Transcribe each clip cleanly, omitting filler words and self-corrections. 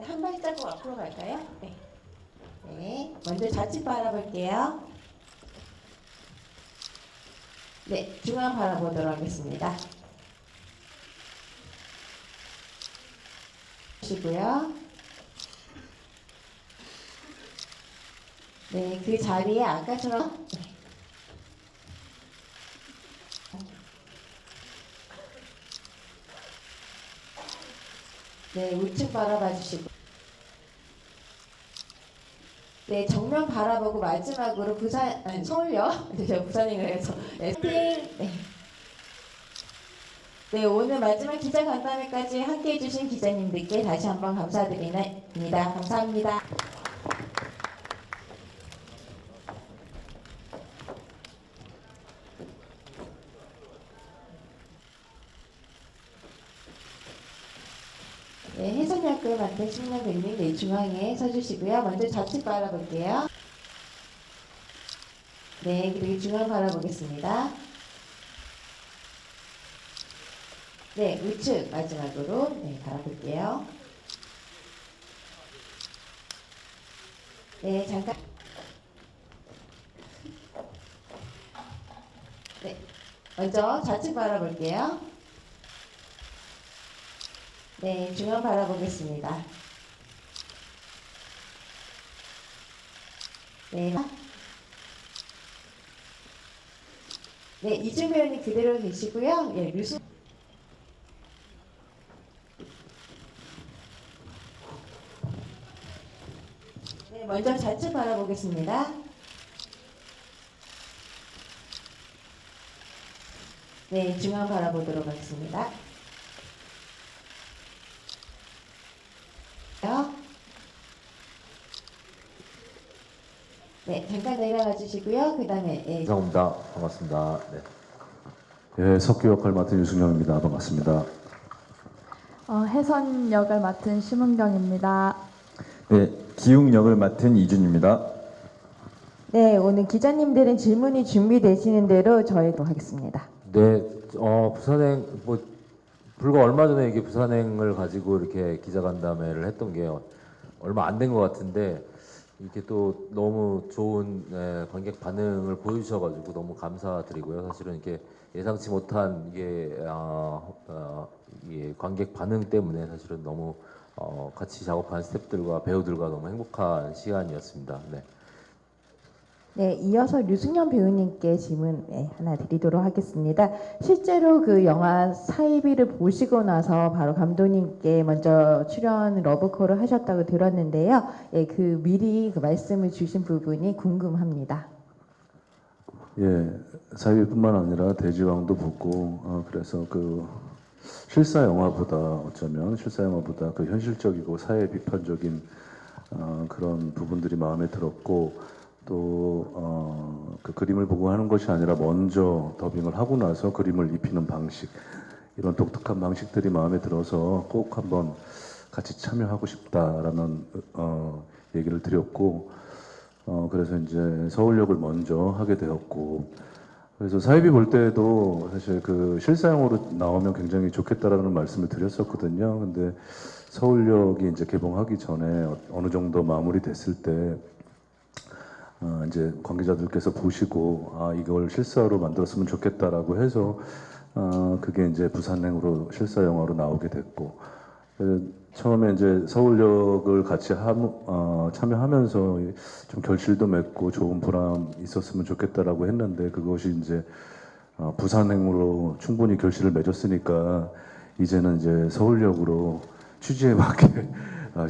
한 발자국 앞으로 갈까요? 네. 네. 먼저 좌측 바라볼게요. 네, 중앙 바라보도록 하겠습니다. 보시고요. 네, 그 자리에 아까처럼 네, 우측 바라봐 주시고 네, 정면 바라보고 마지막으로 서울역 제가 부산인을 해서 네, 네. 네, 오늘 마지막 기자 간담회까지 함께해 주신 기자님들께 다시 한번 감사드립니다. 감사합니다. 네, 해선역을 맡은 신문배님 네, 중앙에 서주시고요. 먼저 좌측 바라볼게요. 네, 그리고 중앙 바라보겠습니다. 네, 우측 마지막으로 네, 바라볼게요. 네, 잠깐. 네, 먼저 좌측 바라볼게요. 네, 중앙 바라보겠습니다. 네. 네, 이준 배우님 그대로 계시고요. 예, 류수. 네, 먼저 좌측 바라보겠습니다. 네, 중앙 바라보도록 하겠습니다. 네, 잠깐 내려가 주시고요. 그 다음에 예. 감사합니다. 반갑습니다. 네. 예, 석규 역할 맡은 유승영입니다. 반갑습니다. 해선 역을 맡은 심은경입니다. 네, 기웅 역을 맡은 이준입니다. 네, 오늘 기자님들은 질문이 준비되시는 대로 저희도 하겠습니다. 네, 부산행 불과 얼마 전에 이게 부산행을 가지고 이렇게 기자간담회를 했던 게 얼마 안 된 것 같은데 이렇게 또 너무 좋은 관객 반응을 보여주셔가지고 너무 감사드리고요. 사실은 이렇게 예상치 못한 이게 관객 반응 때문에 사실은 너무 같이 작업한 스태프들과 배우들과 너무 행복한 시간이었습니다. 네. 네, 이어서 류승연 배우님께 질문 하나 드리도록 하겠습니다. 실제로 그 영화 사이비를 보시고 나서 바로 감독님께 먼저 출연 러브콜을 하셨다고 들었는데요. 예, 그 미리 그 말씀을 주신 부분이 궁금합니다. 예, 사위뿐만 아니라 대지왕도 보고 그래서 그 실사 영화보다 어쩌면 실사 영화보다 그 현실적이고 사회 비판적인 그런 부분들이 마음에 들었고 또 그 그림을 보고 하는 것이 아니라 먼저 더빙을 하고 나서 그림을 입히는 방식 이런 독특한 방식들이 마음에 들어서 꼭 한번 같이 참여하고 싶다라는 얘기를 드렸고 그래서 이제 서울역을 먼저 하게 되었고 그래서 사이비 볼 때도 사실 그 실사용으로 나오면 굉장히 좋겠다라는 말씀을 드렸었거든요. 근데 서울역이 이제 개봉하기 전에 어느 정도 마무리됐을 때 이제 관계자들께서 보시고 이걸 실사로 만들었으면 좋겠다라고 해서 그게 이제 부산행으로 실사 영화로 나오게 됐고 처음에 이제 서울역을 같이 참여하면서 좀 결실도 맺고 좋은 보람 있었으면 좋겠다라고 했는데 그것이 이제 부산행으로 충분히 결실을 맺었으니까 이제는 이제 서울역으로 취지에 맞게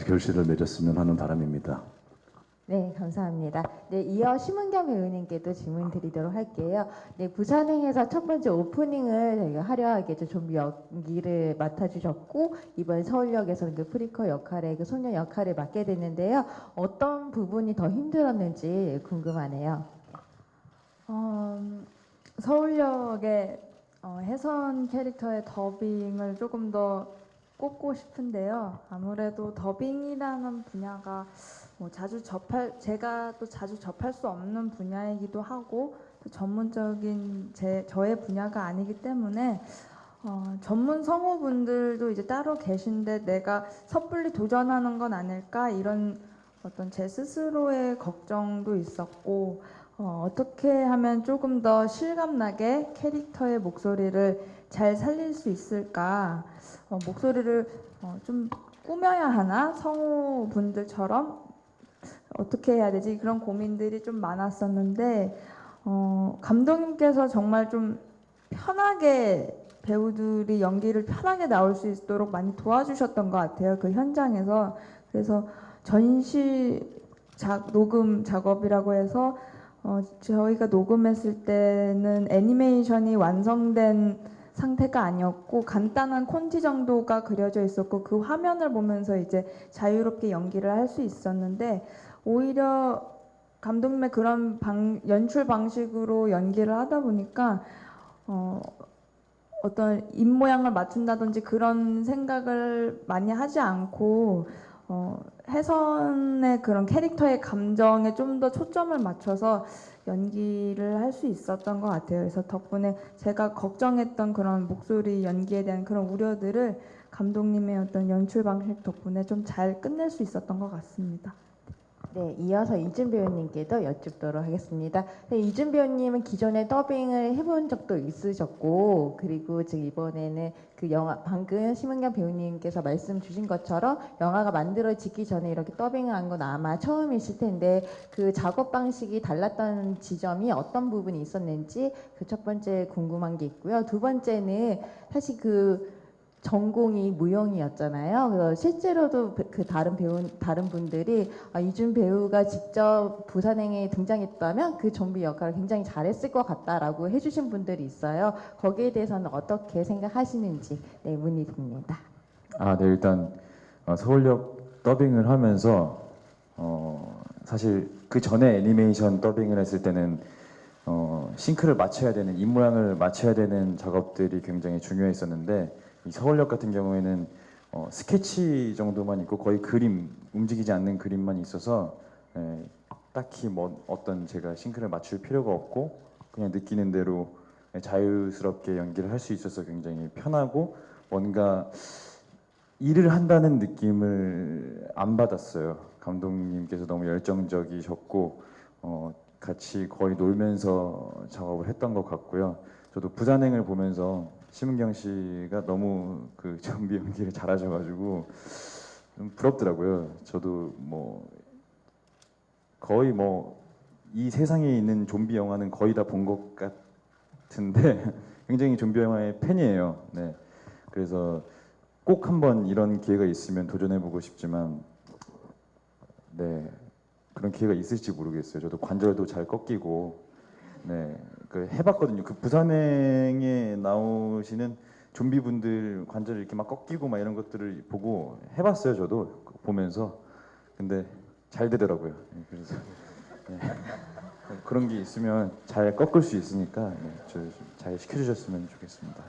결실을 맺었으면 하는 바람입니다. 네, 감사합니다. 네, 이어 심은경 배우님께도 질문 드리도록 할게요. 네, 부산행에서 첫 번째 오프닝을 저희가 화려하게 좀비 연기를 맡아주셨고 이번 서울역에서는 그 프리커 역할의 그 소녀 역할을 맡게 됐는데요. 어떤 부분이 더 힘들었는지 궁금하네요. 서울역의 해선 캐릭터의 더빙을 조금 더 꼽고 싶은데요. 아무래도 더빙이라는 분야가 제가 또 자주 접할 수 없는 분야이기도 하고 또 전문적인 저의 분야가 아니기 때문에 전문 성우분들도 이제 따로 계신데 내가 섣불리 도전하는 건 아닐까 이런 어떤 제 스스로의 걱정도 있었고 어떻게 하면 조금 더 실감나게 캐릭터의 목소리를 잘 살릴 수 있을까 목소리를 좀 꾸며야 하나 성우분들처럼 어떻게 해야 되지 그런 고민들이 좀 많았었는데 감독님께서 정말 좀 편하게 배우들이 연기를 편하게 나올 수 있도록 많이 도와주셨던 것 같아요. 그 현장에서. 그래서 녹음 작업이라고 해서 저희가 녹음했을 때는 애니메이션이 완성된 상태가 아니었고 간단한 콘티 정도가 그려져 있었고 그 화면을 보면서 이제 자유롭게 연기를 할 수 있었는데 오히려 감독님의 그런 연출 방식으로 연기를 하다 보니까 어떤 입 모양을 맞춘다든지 그런 생각을 많이 하지 않고 혜선의 그런 캐릭터의 감정에 좀 더 초점을 맞춰서 연기를 할 수 있었던 것 같아요. 그래서 덕분에 제가 걱정했던 그런 목소리 연기에 대한 그런 우려들을 감독님의 어떤 연출 방식 덕분에 좀 잘 끝낼 수 있었던 것 같습니다. 네, 이어서 이준 배우님께도 여쭙도록 하겠습니다. 네, 이준 배우님은 기존에 더빙을 해본 적도 있으셨고, 그리고 지금 이번에는 그 영화 방금 심은경 배우님께서 말씀 주신 것처럼 영화가 만들어지기 전에 이렇게 더빙을 한 건 아마 처음이실 텐데 그 작업 방식이 달랐던 지점이 어떤 부분이 있었는지 그 첫 번째 궁금한 게 있고요. 두 번째는 사실 그 전공이 무용이었잖아요. 그래서 실제로도 그 다른 분들이 이준 배우가 직접 부산행에 등장했다면 그 좀비 역할을 굉장히 잘했을 것 같다라고 해주신 분들이 있어요. 거기에 대해서는 어떻게 생각하시는지 네, 문의드립니다. 네, 일단 서울역 더빙을 하면서 사실 그 전에 애니메이션 더빙을 했을 때는 싱크를 맞춰야 되는 입 모양을 맞춰야 되는 작업들이 굉장히 중요했었는데 이 서울역 같은 경우에는 스케치 정도만 있고 거의 그림 움직이지 않는 그림만 있어서 딱히 뭐 어떤 제가 싱크를 맞출 필요가 없고 그냥 느끼는 대로 자유스럽게 연기를 할 수 있어서 굉장히 편하고 뭔가 일을 한다는 느낌을 안 받았어요. 감독님께서 너무 열정적이셨고 같이 거의 놀면서 작업을 했던 것 같고요. 저도 부산행을 보면서 심은경 씨가 너무 그 좀비 연기를 잘하셔가지고 좀 부럽더라고요. 저도 뭐 거의 뭐 이 세상에 있는 좀비 영화는 거의 다 본 것 같은데 굉장히 좀비 영화의 팬이에요. 네, 그래서 꼭 한번 이런 기회가 있으면 도전해보고 싶지만 네 그런 기회가 있을지 모르겠어요. 저도 관절도 잘 꺾이고 네, 그 해봤거든요. 그 부산행에 나오시는 좀비분들 관절 이렇게 막 꺾이고 막 이런 것들을 보고 해봤어요. 저도 보면서 근데 잘 되더라고요. 그래서 네, 그런 게 있으면 잘 꺾을 수 있으니까 잘 시켜주셨으면 좋겠습니다.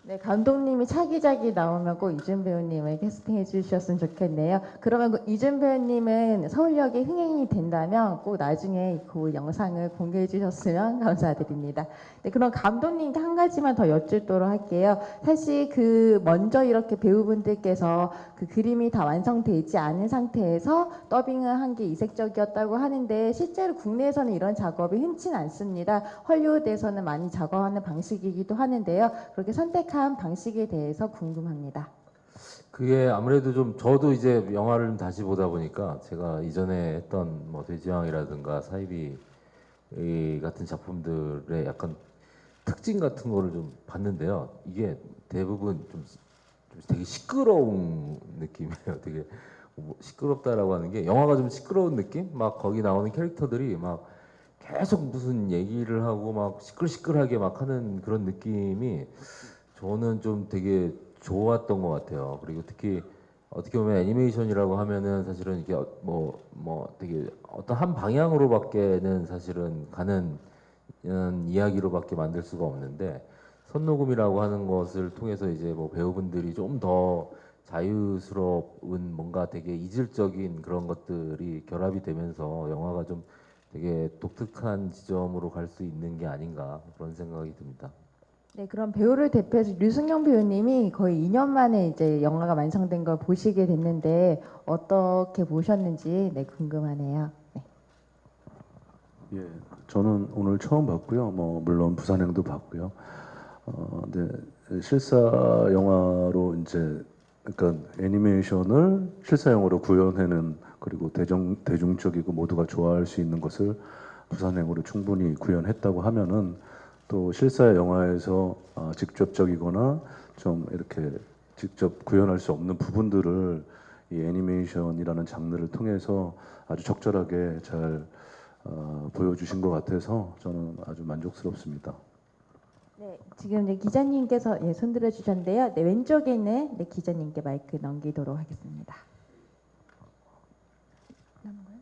네, 감독님이 차기작이 나오면 꼭 이준 배우님을 캐스팅해 주셨으면 좋겠네요. 그러면 그 이준 배우님은 서울역에 흥행이 된다면 꼭 나중에 그 영상을 공개해 주셨으면 감사드립니다. 네, 그럼 감독님께 한 가지만 더 여쭙도록 할게요. 사실 그 먼저 이렇게 배우분들께서 그 그림이 다 완성되지 않은 상태에서 더빙을 한 게 이색적이었다고 하는데 실제로 국내에서는 이런 작업이 흔치는 않습니다. 헐리우드에서는 많이 작업하는 방식이기도 하는데요. 그렇게 선택한 방식에 대해서 궁금합니다. 그게 아무래도 좀 저도 이제 영화를 좀 다시 보다 보니까 제가 이전에 했던 뭐 돼지왕이라든가 사이비 같은 작품들의 약간 특징 같은 거를 좀 봤는데요. 이게 대부분 좀 되게 시끄러운 느낌이에요. 되게 뭐 시끄럽다라고 하는 게 영화가 좀 시끄러운 느낌? 막 거기 나오는 캐릭터들이 막 계속 무슨 얘기를 하고 막 시끌시끌하게 막 하는 그런 느낌이 저는 좀 되게 좋았던 것 같아요. 그리고 특히 어떻게 보면 애니메이션이라고 하면은 사실은 이게 뭐 되게 어떤 한 방향으로밖에는 사실은 가는 이야기로밖에 만들 수가 없는데 선녹음이라고 하는 것을 통해서 이제 뭐 배우분들이 좀 더 자유스러운 뭔가 되게 이질적인 그런 것들이 결합이 되면서 영화가 좀 되게 독특한 지점으로 갈 수 있는 게 아닌가 그런 생각이 듭니다. 네, 그럼 배우를 대표해서 류승룡 배우님이 거의 2년 만에 이제 영화가 완성된 걸 보시게 됐는데 어떻게 보셨는지 네, 궁금하네요. 네. 예, 저는 오늘 처음 봤고요. 뭐 물론 부산행도 봤고요. 근데 실사 영화로 이제 그러니까 애니메이션을 실사 영화로 구현해는 그리고 대중적이고 모두가 좋아할 수 있는 것을 부산행으로 충분히 구현했다고 하면은 또 실사 영화에서 직접적이거나 좀 이렇게 직접 구현할 수 없는 부분들을 이 애니메이션이라는 장르를 통해서 아주 적절하게 잘 보여주신 것 같아서 저는 아주 만족스럽습니다. 네, 지금 이제 기자님께서 예, 손들어 주셨는데요. 네, 왼쪽에 있는 네, 기자님께 마이크 넘기도록 하겠습니다.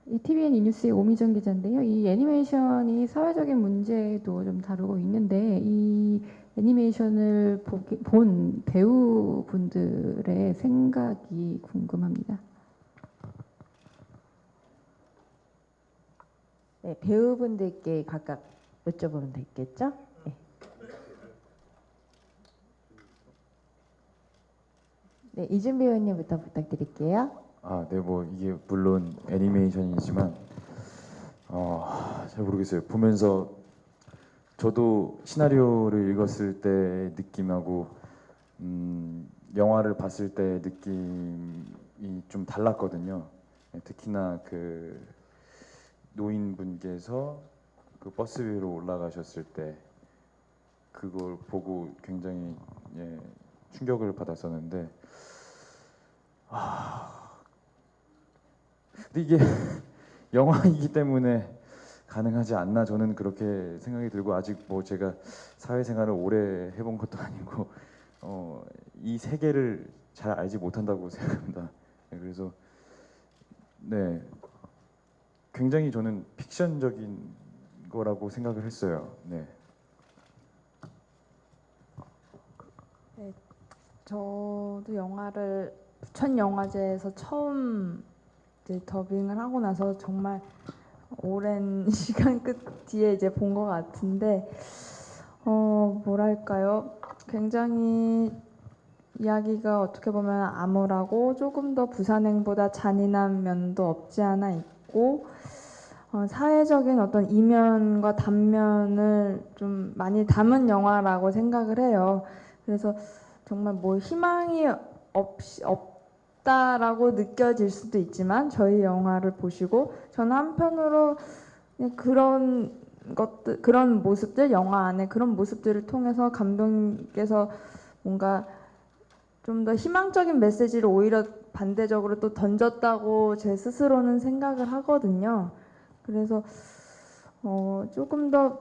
이 TVN 이뉴스의 오미정 기자인데요. 이 애니메이션이 사회적인 문제도 좀 다루고 있는데 이 애니메이션을 본 배우분들의 생각이 궁금합니다. 네, 배우분들께 각각 여쭤보면 되겠죠? 네. 네, 이준 배우님부터 부탁드릴게요. 아, 네, 뭐 이게 물론 애니메이션이지만 잘 모르겠어요. 보면서 저도 시나리오를 읽었을 때 느낌하고 영화를 봤을 때 느낌이 좀 달랐거든요. 특히나 그 노인분께서 그 버스 위로 올라가셨을 때 그걸 보고 굉장히 충격을 받았었는데 근데 이게 영화이기 때문에 가능하지 않나 저는 그렇게 생각이 들고 아직 뭐 제가 사회생활을 오래 해본 것도 아니고 이 세계를 잘 알지 못한다고 생각합니다. 네, 그래서 네 굉장히 저는 픽션적인 거라고 생각을 했어요. 네. 저도 영화를 부천영화제에서 처음 이제 더빙을 하고 나서 정말 오랜 시간 끝 뒤에 이제 본 것 같은데 뭐랄까요? 굉장히 이야기가 어떻게 보면 암울하고 조금 더 부산행보다 잔인한 면도 없지 않아 있고 사회적인 어떤 이면과 단면을 좀 많이 담은 영화라고 생각을 해요. 그래서 정말 뭐 희망이 없다라고 느껴질 수도 있지만 저희 영화를 보시고 저는 한편으로 그냥 그런 모습들 영화 안에 그런 모습들을 통해서 감독님께서 뭔가 좀 더 희망적인 메시지를 오히려 반대적으로 또 던졌다고 제 스스로는 생각을 하거든요. 그래서 조금 더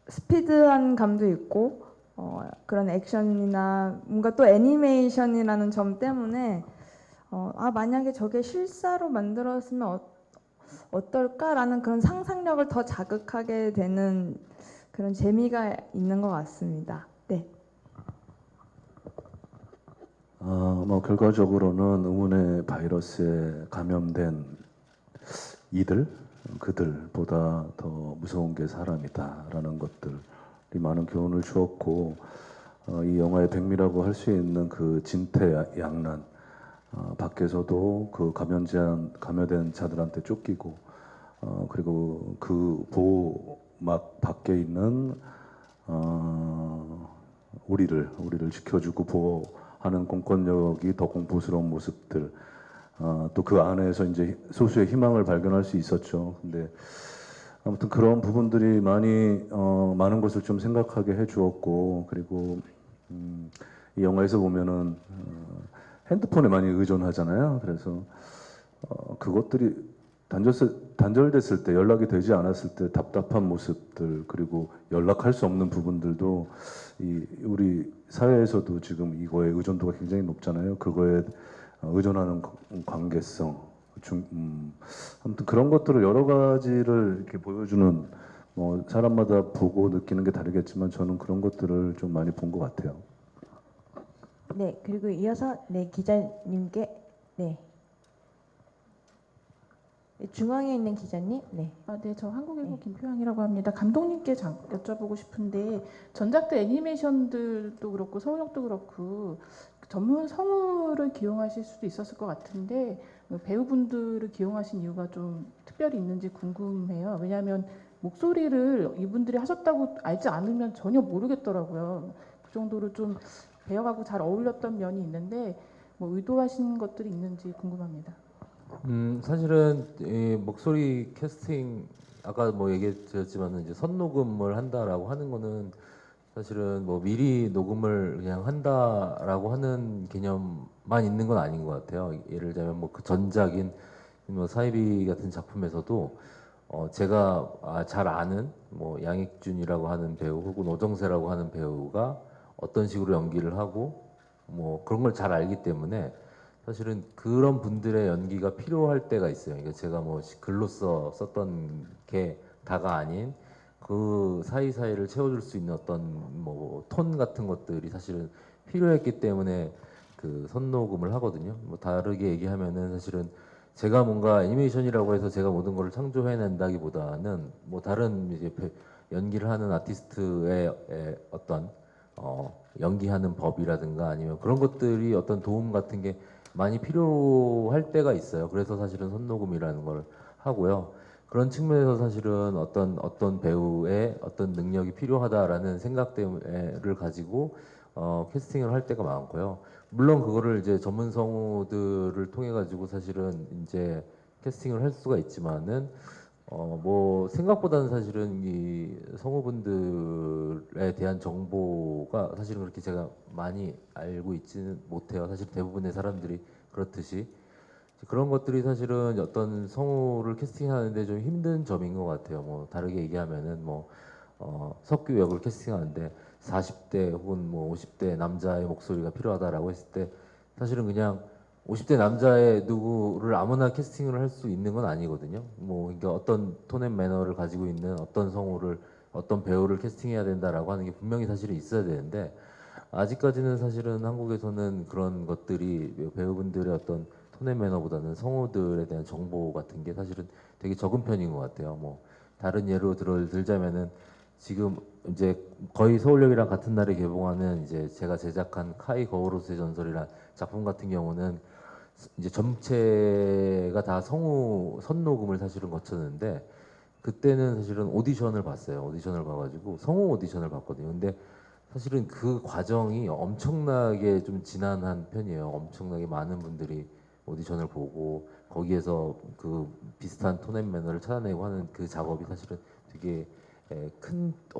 스피드한 감도 있고 그런 액션이나 뭔가 또 애니메이션이라는 점 때문에 만약에 저게 실사로 만들었으면 어떨까라는 그런 상상력을 더 자극하게 되는 그런 재미가 있는 것 같습니다. 네. 뭐 결과적으로는 의문의 바이러스에 감염된 그들보다 더 무서운 게 사람이다라는 것들이 많은 교훈을 주었고 이 영화의 백미라고 할 수 있는 그 진퇴양난 밖에서도 그 감염된 자들한테 쫓기고 그리고 그 보호막 밖에 있는 우리를 지켜주고 보호하는 공권력이 더 공포스러운 모습들 또 그 안에서 이제 소수의 희망을 발견할 수 있었죠. 근데 아무튼 그런 부분들이 많은 것을 좀 생각하게 해주었고 그리고 이 영화에서 보면은 핸드폰에 많이 의존하잖아요. 그래서 그것들이 단절됐을 때 연락이 되지 않았을 때 답답한 모습들 그리고 연락할 수 없는 부분들도 우리 사회에서도 지금 이거에 의존도가 굉장히 높잖아요. 그거에 의존하는 관계성 아무튼 그런 것들을 여러 가지를 이렇게 보여주는 뭐 사람마다 보고 느끼는 게 다르겠지만 저는 그런 것들을 좀 많이 본 것 같아요. 네, 그리고 이어서 네 기자님께 네. 네, 중앙에 있는 기자님. 네. 네, 저 한국일보 김표양이라고 합니다. 감독님께 여쭤보고 싶은데 전작들 애니메이션들도 그렇고 서울역도 그렇고 전문 성우를 기용하실 수도 있었을 것 같은데 배우분들을 기용하신 이유가 좀 특별히 있는지 궁금해요. 왜냐하면 목소리를 이분들이 하셨다고 알지 않으면 전혀 모르겠더라고요. 그 정도로 좀 배역하고 잘 어울렸던 면이 있는데 뭐 의도하신 것들이 있는지 궁금합니다. 사실은 이 목소리 캐스팅 아까 뭐 얘기했지만 이제 선녹음을 한다라고 하는 거는 사실은 뭐 미리 녹음을 그냥 한다라고 하는 개념만 있는 건 아닌 것 같아요. 예를 들면 뭐 그 전작인 뭐 사이비 같은 작품에서도 제가 잘 아는 뭐 양익준이라고 하는 배우 혹은 오정세라고 하는 배우가 어떤 식으로 연기를 하고 뭐 그런 걸 잘 알기 때문에 사실은 그런 분들의 연기가 필요할 때가 있어요. 그러니까 제가 뭐 글로써 썼던 게 다가 아닌 그 사이사이를 채워줄 수 있는 어떤 뭐 톤 같은 것들이 사실은 필요했기 때문에 그 선녹음을 하거든요. 뭐 다르게 얘기하면은 사실은 제가 뭔가 애니메이션이라고 해서 제가 모든 걸 창조해낸다기보다는 뭐 다른 이제 연기를 하는 아티스트의 어떤 연기하는 법이라든가 아니면 그런 것들이 어떤 도움 같은 게 많이 필요할 때가 있어요. 그래서 사실은 선녹음이라는 걸 하고요. 그런 측면에서 사실은 어떤 배우의 어떤 능력이 필요하다라는 생각들을 가지고 캐스팅을 할 때가 많고요. 물론 그거를 이제 전문 성우들을 통해 가지고 사실은 이제 캐스팅을 할 수가 있지만은 뭐 생각보다는 사실은 이 성우분들에 대한 정보가 사실은 그렇게 제가 많이 알고 있지는 못해요. 사실 대부분의 사람들이 그렇듯이 그런 것들이 사실은 어떤 성우를 캐스팅하는데 좀 힘든 점인 것 같아요. 뭐 다르게 얘기하면은 뭐 석규 역을 캐스팅하는데 40대 혹은 뭐 50대 남자의 목소리가 필요하다라고 했을 때 사실은 그냥 50대 남자의 누구를 아무나 캐스팅을 할 수 있는 건 아니거든요. 뭐 그러니까 어떤 톤앤 매너를 가지고 있는 어떤 성우를 어떤 배우를 캐스팅해야 된다라고 하는 게 분명히 사실은 있어야 되는데 아직까지는 사실은 한국에서는 그런 것들이 배우분들의 어떤 톤앤 매너보다는 성우들에 대한 정보 같은 게 사실은 되게 적은 편인 것 같아요. 뭐 다른 예로 들자면은 지금 이제 거의 서울역이랑 같은 날에 개봉하는 이제 제가 제작한 카이 거울옷의 전설이란 작품 같은 경우는 이제 전체가 다 성우 선녹음을 사실은 거쳤는데 그때는 사실은 오디션을 봤어요. 오디션을 봐가지고 성우 오디션을 봤거든요. 근데 사실은 그 과정이 엄청나게 좀 지난한 편이에요. 엄청나게 많은 분들이 오디션을 보고 거기에서 그 비슷한 톤앤 매너를 찾아내고 하는 그 작업이 사실은 되게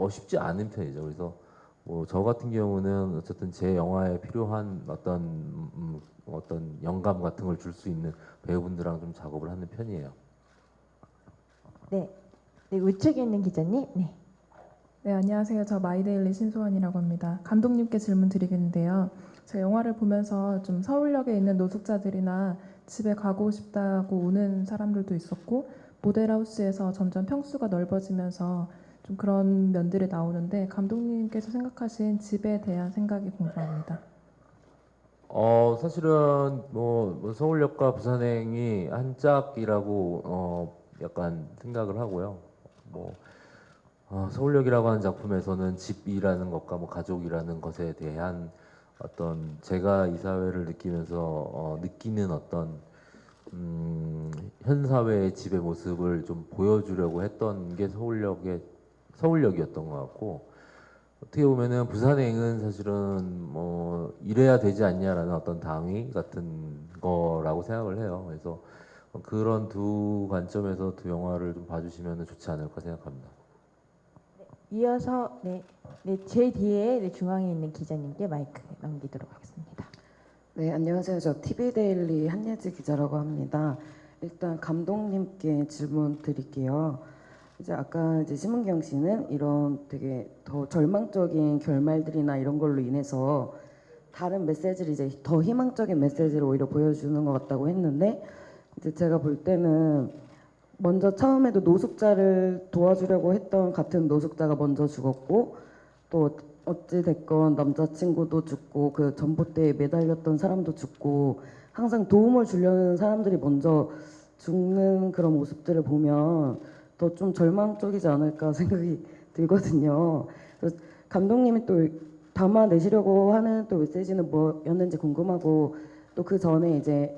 쉽지 않은 편이죠. 그래서 뭐 저 같은 경우는 어쨌든 제 영화에 필요한 어떤 영감 같은 걸 줄 수 있는 배우분들랑 좀 작업을 하는 편이에요. 네. 네, 우측에 있는 기자님. 네. 네, 안녕하세요. 저 마이데일리 신소환이라고 합니다. 감독님께 질문 드리겠는데요. 제가 영화를 보면서 좀 서울역에 있는 노숙자들이나 집에 가고 싶다고 오는 사람들도 있었고 모델하우스에서 점점 평수가 넓어지면서 좀 그런 면들이 나오는데 감독님께서 생각하신 집에 대한 생각이 궁금합니다. 사실은 뭐 서울역과 부산행이 한 짝이라고 약간 생각을 하고요. 뭐 서울역이라고 하는 작품에서는 집이라는 것과 뭐 가족이라는 것에 대한 어떤 제가 이 사회를 느끼면서 느끼는 어떤 현 사회의 집의 모습을 좀 보여주려고 했던 게 서울역이었던 것 같고 어떻게 보면은 부산행은 사실은 뭐 이래야 되지 않냐라는 어떤 당위 같은 거라고 생각을 해요. 그래서 그런 두 관점에서 두 영화를 좀 봐주시면 좋지 않을까 생각합니다. 이어서 제 뒤에 중앙에 있는 기자님께 마이크 넘기도록 하겠습니다. 네, 안녕하세요. 저 TV데일리 한예지 기자라고 합니다. 일단 감독님께 질문 드릴게요. 이제 아까 이제 심은경 씨는 이런 되게 더 절망적인 결말들이나 이런 걸로 인해서 다른 메시지를 이제 더 희망적인 메시지를 오히려 보여주는 것 같다고 했는데 이제 제가 볼 때는 먼저 처음에도 노숙자를 도와주려고 했던 같은 노숙자가 먼저 죽었고 또 어찌 됐건 남자친구도 죽고 그 전봇대에 매달렸던 사람도 죽고 항상 도움을 주려는 사람들이 먼저 죽는 그런 모습들을 보면 더 좀 절망적이지 않을까 생각이 들거든요. 그래서 감독님이 또 담아내시려고 하는 또 메시지는 뭐였는지 궁금하고, 또 그 전에 이제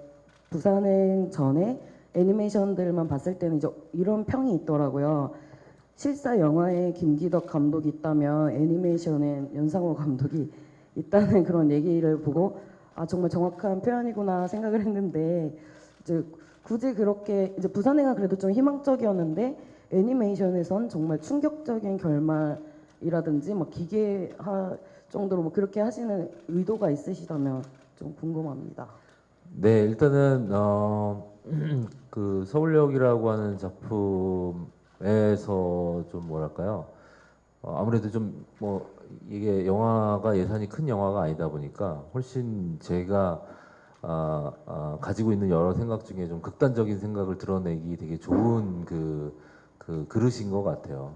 부산행 전에 애니메이션들만 봤을 때는 이제 이런 평이 있더라고요. 실사 영화에 김기덕 감독이 있다면 애니메이션엔 연상호 감독이 있다는 그런 얘기를 보고 아 정말 정확한 표현이구나 생각을 했는데, 이제 굳이 그렇게 이제 부산행은 그래도 좀 희망적이었는데 애니메이션에선 정말 충격적인 결말이라든지 막 기괴할 정도로 뭐 그렇게 하시는 의도가 있으시다면 좀 궁금합니다. 네, 일단은 그 서울역이라고 하는 작품에서 좀 뭐랄까요? 아무래도 좀 뭐 이게 영화가 예산이 큰 영화가 아니다 보니까 훨씬 제가 가지고 있는 여러 생각 중에 좀 극단적인 생각을 드러내기 되게 좋은 그 그릇인 것 같아요.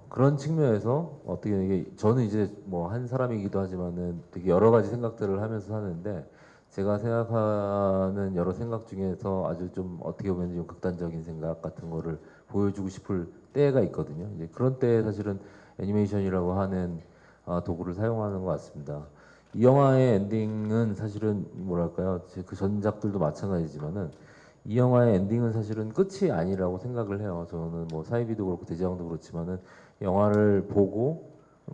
그런 측면에서 어떻게 이게 저는 이제 뭐 한 사람이기도 하지만은 되게 여러 가지 생각들을 하면서 사는데, 제가 생각하는 여러 생각 중에서 아주 좀 어떻게 보면 좀 극단적인 생각 같은 거를 보여주고 싶을 때가 있거든요. 이제 그런 때에 사실은 애니메이션이라고 하는 도구를 사용하는 것 같습니다. 이 영화의 엔딩은 사실은 뭐랄까요? 그 전작들도 마찬가지지만은 이 영화의 엔딩은 사실은 끝이 아니라고 생각을 해요. 저는 뭐 사이비도 그렇고 대지왕도 그렇지만은 영화를 보고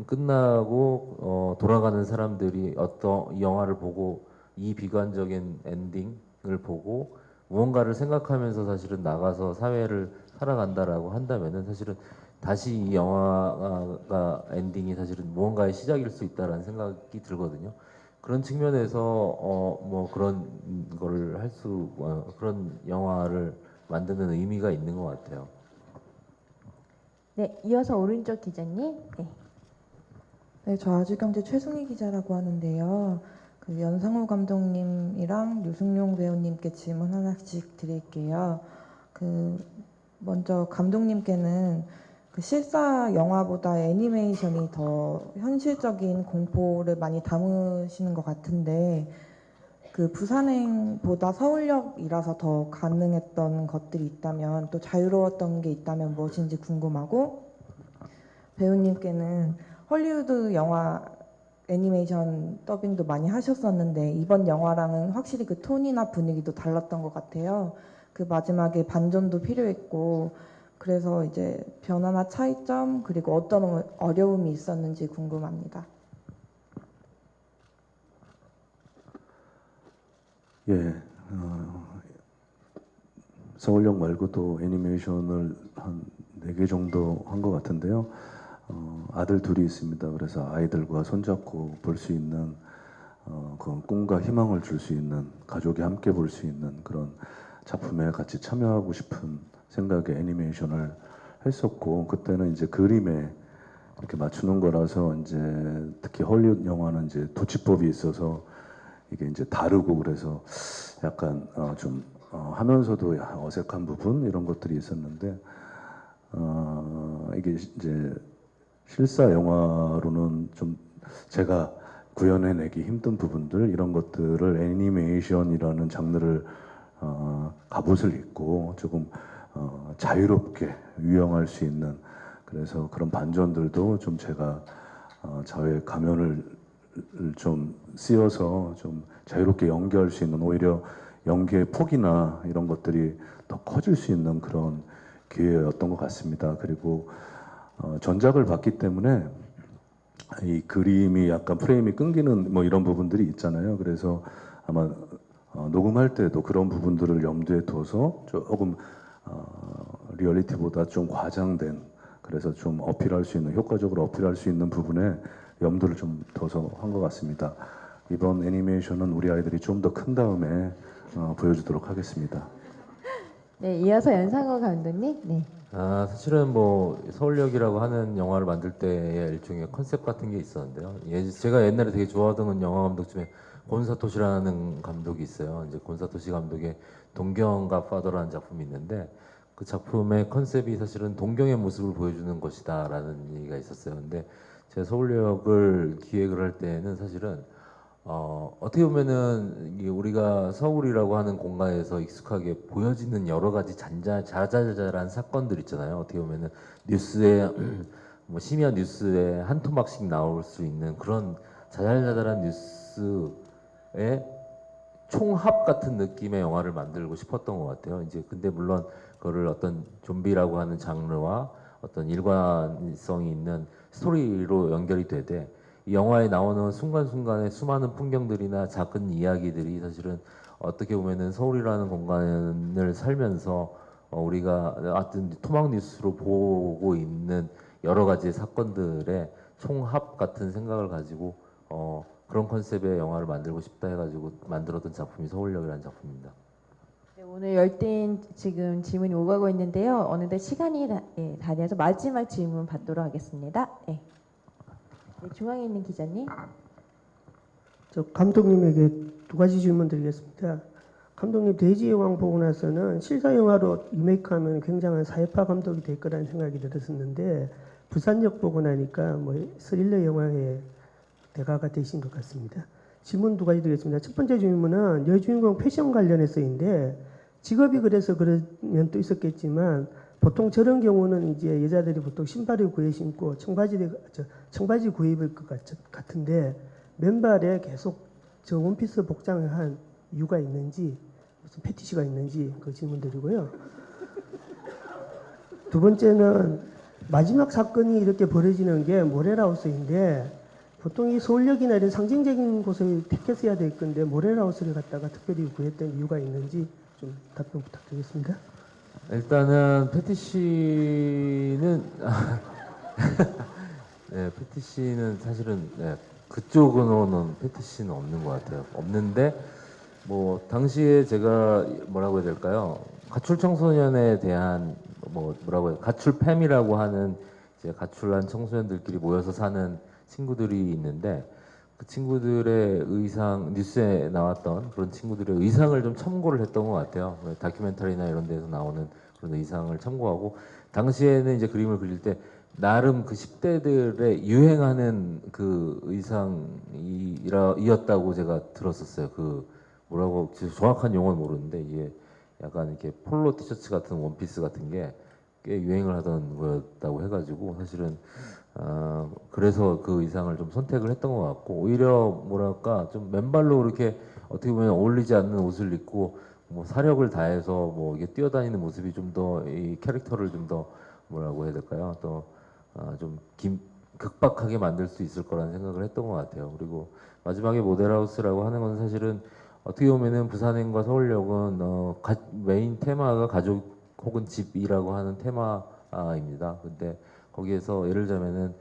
끝나고 돌아가는 사람들이 어떤 이 영화를 보고 이 비관적인 엔딩을 보고 무언가를 생각하면서 사실은 나가서 사회를 살아간다라고 한다면은 사실은 다시 이 영화가 엔딩이 사실은 무언가의 시작일 수 있다라는 생각이 들거든요. 그런 측면에서 뭐 그런 거를 그런 영화를 만드는 의미가 있는 것 같아요. 네, 이어서 오른쪽 기자님. 네. 네, 저 아주경제 최승희 기자라고 하는데요. 그 연상호 감독님이랑 류승룡 배우님께 질문 하나씩 드릴게요. 먼저 감독님께는 그 실사 영화보다 애니메이션이 더 현실적인 공포를 많이 담으시는 것 같은데, 그 부산행보다 서울역이라서 더 가능했던 것들이 있다면, 또 자유로웠던 게 있다면 무엇인지 궁금하고, 배우님께는 헐리우드 영화 애니메이션 더빙도 많이 하셨었는데 이번 영화랑은 확실히 그 톤이나 분위기도 달랐던 것 같아요. 그 마지막에 반전도 필요했고, 그래서 이제 변화나 차이점, 그리고 어떤 어려움이 있었는지 궁금합니다. 예, 서울역 말고도 애니메이션을 한 4개 정도 한 것 같은데요. 아들 둘이 있습니다. 그래서 아이들과 손잡고 볼 수 있는 그 꿈과 희망을 줄 수 있는, 가족이 함께 볼 수 있는 그런 작품에 같이 참여하고 싶은 생각에 애니메이션을 했었고, 그때는 이제 그림에 이렇게 맞추는 거라서 이제 특히 헐리우드 영화는 이제 도치법이 있어서 이게 이제 다르고 그래서 약간 좀 하면서도 어색한 부분 이런 것들이 있었는데, 이게 이제 실사 영화로는 좀 제가 구현해내기 힘든 부분들 이런 것들을 애니메이션이라는 장르를 갑옷을 입고 조금 자유롭게 유영할 수 있는, 그래서 그런 반전들도 좀 제가 저의 가면을 좀 씌워서 좀 자유롭게 연기할 수 있는, 오히려 연기의 폭이나 이런 것들이 더 커질 수 있는 그런 기회였던 것 같습니다. 그리고 전작을 봤기 때문에 이 그림이 약간 프레임이 끊기는 뭐 이런 부분들이 있잖아요. 그래서 아마 녹음할 때도 그런 부분들을 염두에 둬서 조금 리얼리티보다 좀 과장된, 그래서 좀 어필할 수 있는, 효과적으로 어필할 수 있는 부분에 염두를 좀 둬서 한 것 같습니다. 이번 애니메이션은 우리 아이들이 좀 더 큰 다음에 보여주도록 하겠습니다. 네, 이어서 연상호 감독님. 네. 사실은 뭐 서울역이라고 하는 영화를 만들 때의 일종의 컨셉 같은 게 있었는데요. 제가 옛날에 되게 좋아하던 영화 감독 중에 곤사토시라는 감독이 있어요. 이제 곤사토시 감독의 동경과 파더라는 작품이 있는데, 그 작품의 컨셉이 사실은 동경의 모습을 보여주는 것이다라는 얘기가 있었어요. 근데 제가 서울역을 기획을 할 때는 사실은 어떻게 보면은 이게 우리가 서울이라고 하는 공간에서 익숙하게 보여지는 여러 가지 자잘한 사건들 있잖아요. 어떻게 보면은 뉴스에 뭐 심야 뉴스에 한 토막씩 나올 수 있는 그런 자잘자잘한 뉴스의 총합 같은 느낌의 영화를 만들고 싶었던 것 같아요. 이제 근데 물론 그거를 어떤 좀비라고 하는 장르와 어떤 일관성이 있는 스토리로 연결이 되되 이 영화에 나오는 순간순간의 수많은 풍경들이나 작은 이야기들이 사실은 어떻게 보면은 서울이라는 공간을 살면서 우리가 어떤 토막 뉴스로 보고 있는 여러 가지 사건들의 총합 같은 생각을 가지고 그런 컨셉의 영화를 만들고 싶다 해가지고 만들었던 작품이 서울역이라는 작품입니다. 네, 오늘 열띤 지금 질문이 오가고 있는데요. 어느덧 시간이 다 돼서 마지막 질문 받도록 하겠습니다. 네. 네, 중앙에 있는 기자님. 저 감독님에게 두 가지 질문 드리겠습니다. 감독님 돼지의 왕 보고 나서는 실사 영화로 리메이크하면 굉장한 사회파 감독이 될 거라는 생각이 들었었는데 부산역 보고 나니까 뭐 스릴러 영화의 대가가 되신 것 같습니다. 질문 두 가지 드리겠습니다. 첫 번째 질문은 여주인공 패션 관련해서인데 직업이 그래서 그런 면도 있었겠지만 보통 저런 경우는 이제 여자들이 보통 신발을 구해 신고 청바지 구해 입을 것 같은데 맨발에 계속 저 원피스 복장을 한 이유가 있는지 무슨 패티시가 있는지 그 질문 드리고요. 두 번째는 마지막 사건이 이렇게 벌어지는 게 모래라우스인데 보통 이 서울역이나 이런 상징적인 곳을 택했어야 될 건데 모래라우스를 갖다가 특별히 구했던 이유가 있는지 좀 답변 부탁드리겠습니다. 일단은 패티시는 네, 패티시는 사실은 그쪽으로는 패티시는 없는 것 같아요. 없는데 뭐 당시에 제가 뭐라고 해야 될까요? 가출 청소년에 대한 뭐라고 해야 가출팸이라고 하는 이제 가출한 청소년들끼리 모여서 사는 친구들이 있는데 그 친구들의 의상 뉴스에 나왔던 그런 친구들의 의상을 좀 참고를 했던 것 같아요. 다큐멘터리나 이런 데서 나오는 그런 의상을 참고하고 당시에는 이제 그림을 그릴 때 나름 그 10대들의 유행하는 그 의상이었다고 제가 들었었어요. 그 뭐라고 정확한 용어는 모르는데 이게 약간 이렇게 폴로 티셔츠 같은 원피스 같은 게 꽤 유행을 하던 거였다고 해가지고 사실은 그래서 그 의상을 좀 선택을 했던 것 같고 오히려 뭐랄까 좀 맨발로 그렇게 어떻게 보면 어울리지 않는 옷을 입고 뭐 사력을 다해서 뭐 이게 뛰어다니는 모습이 좀 더 이 캐릭터를 좀 더 뭐라고 해야 될까요? 또 좀 극박하게 만들 수 있을 거라는 생각을 했던 것 같아요. 그리고 마지막에 모델하우스라고 하는 건 사실은 어떻게 보면은 부산행과 서울역은 메인 테마가 가족 혹은 집이라고 하는 테마입니다. 근데 거기에서 예를 들자면은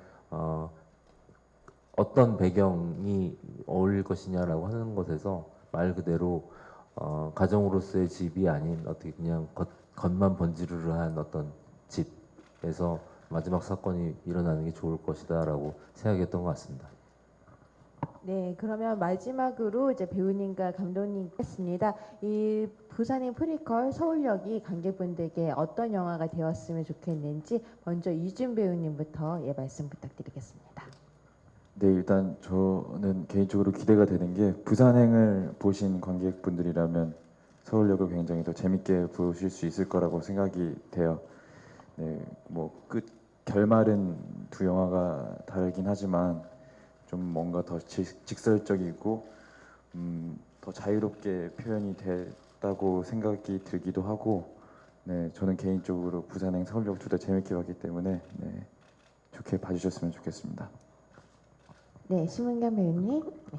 어떤 배경이 어울릴 것이냐라고 하는 것에서 말 그대로 가정으로서의 집이 아닌 어떻게 그냥 겉만 번지르르한 어떤 집에서 마지막 사건이 일어나는 게 좋을 것이다라고 생각했던 것 같습니다. 네, 그러면 마지막으로 이제 배우님과 감독님 했습니다. 이 부산행 프리퀄 서울역이 관객분들께 어떤 영화가 되었으면 좋겠는지 먼저 이준 배우님부터 말씀 부탁드리겠습니다. 네, 일단 저는 개인적으로 기대가 되는 게 부산행을 보신 관객분들이라면 서울역을 굉장히 더 재밌게 보실 수 있을 거라고 생각이 돼요. 네, 뭐 끝 결말은 두 영화가 다르긴 하지만 좀 뭔가 더 직설적이고 더 자유롭게 표현이 됐다고 생각이 들기도 하고 네, 저는 개인적으로 부산행 서울역 둘 다 재밌게 봤기 때문에 네, 좋게 봐주셨으면 좋겠습니다. 네, 심은경 배우님. 네.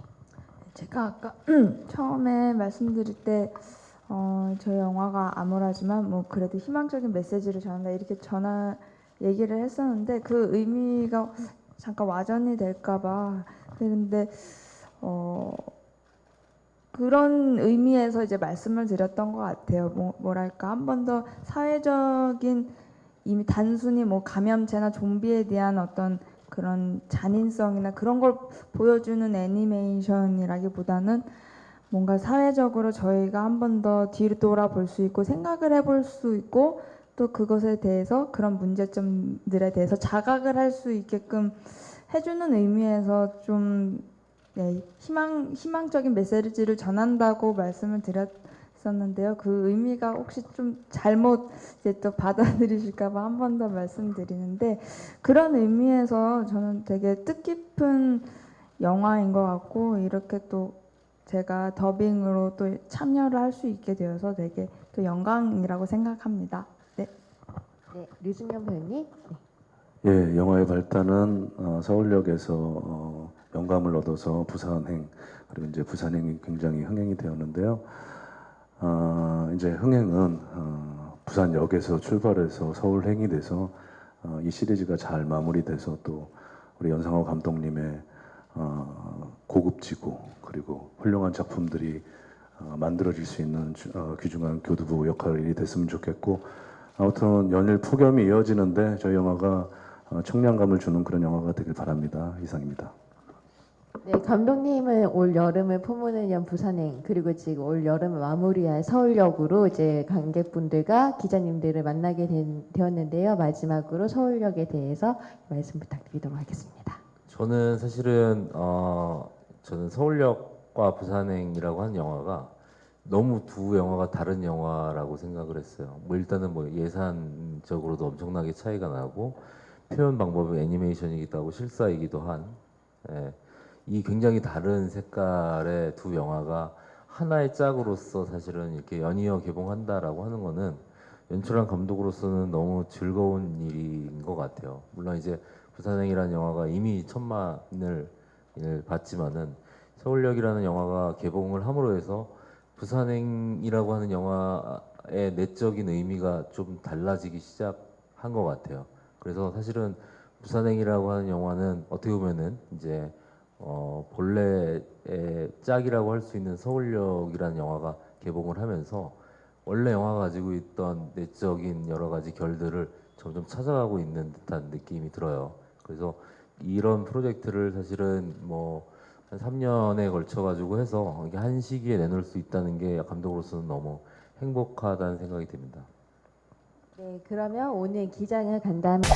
제가 아까 처음에 말씀드릴 때 저희 영화가 암울하지만 뭐 그래도 희망적인 메시지를 전한다 이렇게 얘기를 했었는데 그 의미가 잠깐 와전이 될까봐 그런데 그런 의미에서 이제 말씀을 드렸던 것 같아요. 뭐랄까 한 번 더 사회적인 이미 단순히 뭐 감염체나 좀비에 대한 어떤 그런 잔인성이나 그런 걸 보여주는 애니메이션이라기보다는 뭔가 사회적으로 저희가 한 번 더 뒤로 돌아볼 수 있고 생각을 해볼 수 있고 또 그것에 대해서 그런 문제점들에 대해서 자각을 할 수 있게끔 해주는 의미에서 좀 네, 희망적인 메시지를 전한다고 말씀을 드렸었는데요. 그 의미가 혹시 좀 잘못 이제 또 받아들이실까봐 한 번 더 말씀드리는데, 그런 의미에서 저는 되게 뜻깊은 영화인 것 같고, 이렇게 또 제가 더빙으로 또 참여를 할 수 있게 되어서 되게 또 영광이라고 생각합니다. 네. 네, 류승현 배우님. 네. 예, 영화의 발단은 서울역에서 영감을 얻어서 부산행, 그리고 이제 부산행이 굉장히 흥행이 되었는데요. 이제 흥행은 부산역에서 출발해서 서울행이 돼서 이 시리즈가 잘 마무리돼서 또 우리 연상호 감독님의 고급지고 그리고 훌륭한 작품들이 만들어질 수 있는 귀중한 교두보 역할이 됐으면 좋겠고, 아무튼 연일 폭염이 이어지는데 저희 영화가 청량감을 주는 그런 영화가 되길 바랍니다. 이상입니다. 네, 감독님은 올 여름을 품으는 연 부산행, 그리고 지금 올 여름을 마무리할 서울역으로 이제 관객분들과 기자님들을 만나게 되었는데요. 마지막으로 서울역에 대해서 말씀 부탁드리도록 하겠습니다. 저는 사실은 저는 서울역과 부산행이라고 하는 영화가 너무 두 영화가 다른 영화라고 생각을 했어요. 뭐 일단은 뭐 예산적으로도 엄청나게 차이가 나고 표현 방법이 애니메이션이기도 하고 실사이기도 한 이 굉장히 다른 색깔의 두 영화가 하나의 짝으로서 사실은 이렇게 연이어 개봉한다라고 하는 거는 연출한 감독으로서는 너무 즐거운 일인 것 같아요. 물론 이제 부산행이라는 영화가 이미 1000만을 봤지만은 서울역이라는 영화가 개봉을 함으로 해서 부산행이라고 하는 영화의 내적인 의미가 좀 달라지기 시작한 것 같아요. 그래서 사실은 부산행이라고 하는 영화는 어떻게 보면은 이제 본래의 짝이라고 할 수 있는 서울역이라는 영화가 개봉을 하면서 원래 영화가 가지고 있던 내적인 여러 가지 결들을 점점 찾아가고 있는 듯한 느낌이 들어요. 그래서 이런 프로젝트를 사실은 뭐 한 3년에 걸쳐 가지고 해서 이게 한 시기에 내놓을 수 있다는 게 감독으로서는 너무 행복하다는 생각이 듭니다. 네, 그러면 오늘 기장을 간담회